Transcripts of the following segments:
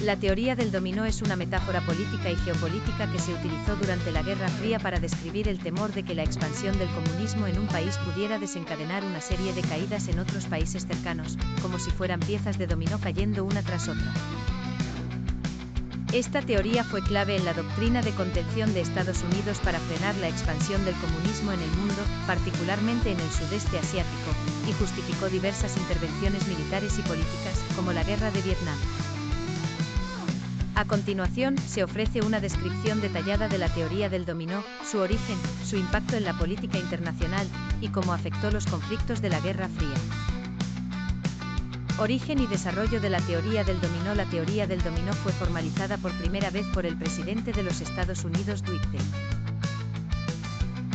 La teoría del dominó es una metáfora política y geopolítica que se utilizó durante la Guerra Fría para describir el temor de que la expansión del comunismo en un país pudiera desencadenar una serie de caídas en otros países cercanos, como si fueran piezas de dominó cayendo una tras otra. Esta teoría fue clave en la doctrina de contención de Estados Unidos para frenar la expansión del comunismo en el mundo, particularmente en el sudeste asiático, y justificó diversas intervenciones militares y políticas, como la Guerra de Vietnam. A continuación, se ofrece una descripción detallada de la teoría del dominó, su origen, su impacto en la política internacional, y cómo afectó los conflictos de la Guerra Fría. Origen y desarrollo de la teoría del dominó. La teoría del dominó fue formalizada por primera vez por el presidente de los Estados Unidos Dwight D.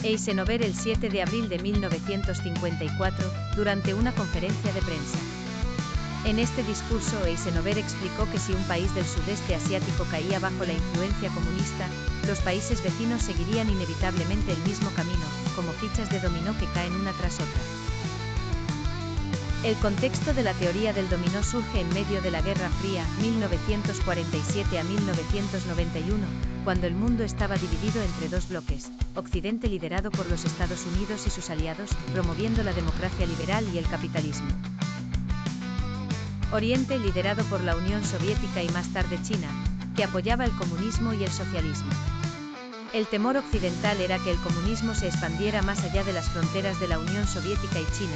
Eisenhower el 7 de abril de 1954, durante una conferencia de prensa. En este discurso Eisenhower explicó que si un país del sudeste asiático caía bajo la influencia comunista, los países vecinos seguirían inevitablemente el mismo camino, como fichas de dominó que caen una tras otra. El contexto de la teoría del dominó surge en medio de la Guerra Fría, 1947 a 1991, cuando el mundo estaba dividido entre dos bloques, Occidente liderado por los Estados Unidos y sus aliados, promoviendo la democracia liberal y el capitalismo. Oriente liderado por la Unión Soviética y más tarde China, que apoyaba el comunismo y el socialismo. El temor occidental era que el comunismo se expandiera más allá de las fronteras de la Unión Soviética y China,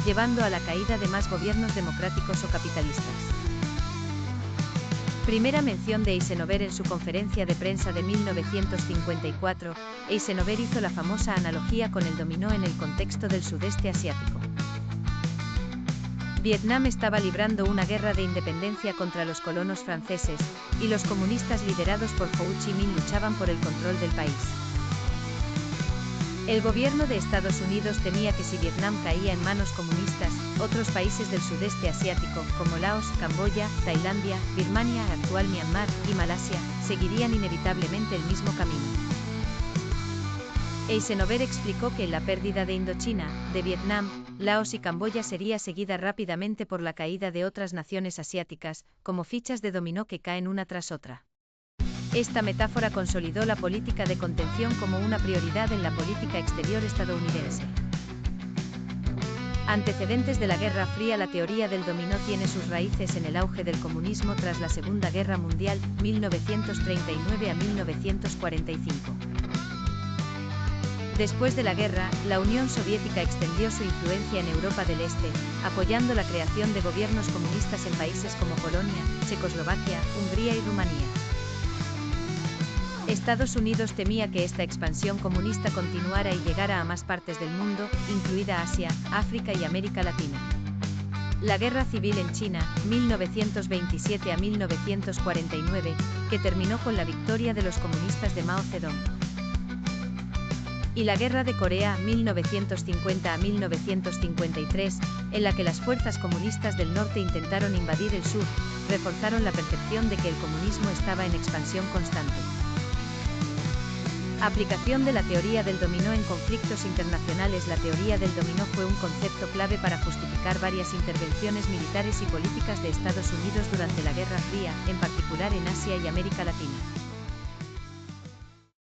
llevando a la caída de más gobiernos democráticos o capitalistas. Primera mención de Eisenhower en su conferencia de prensa de 1954, Eisenhower hizo la famosa analogía con el dominó en el contexto del sudeste asiático. Vietnam estaba librando una guerra de independencia contra los colonos franceses, y los comunistas liderados por Ho Chi Minh luchaban por el control del país. El gobierno de Estados Unidos temía que si Vietnam caía en manos comunistas, otros países del sudeste asiático, como Laos, Camboya, Tailandia, Birmania, actual Myanmar, y Malasia, seguirían inevitablemente el mismo camino. Eisenhower explicó que la pérdida de Indochina, de Vietnam, Laos y Camboya sería seguida rápidamente por la caída de otras naciones asiáticas, como fichas de dominó que caen una tras otra. Esta metáfora consolidó la política de contención como una prioridad en la política exterior estadounidense. Antecedentes de la Guerra Fría. La teoría del dominó tiene sus raíces en el auge del comunismo tras la Segunda Guerra Mundial, 1939 a 1945. Después de la guerra, la Unión Soviética extendió su influencia en Europa del Este, apoyando la creación de gobiernos comunistas en países como Polonia, Checoslovaquia, Hungría y Rumanía. Estados Unidos temía que esta expansión comunista continuara y llegara a más partes del mundo, incluida Asia, África y América Latina. La Guerra Civil en China, 1927 a 1949, que terminó con la victoria de los comunistas de Mao Zedong. Y la Guerra de Corea, 1950 a 1953, en la que las fuerzas comunistas del norte intentaron invadir el sur, reforzaron la percepción de que el comunismo estaba en expansión constante. Aplicación de la teoría del dominó en conflictos internacionales. La teoría del dominó fue un concepto clave para justificar varias intervenciones militares y políticas de Estados Unidos durante la Guerra Fría, en particular en Asia y América Latina.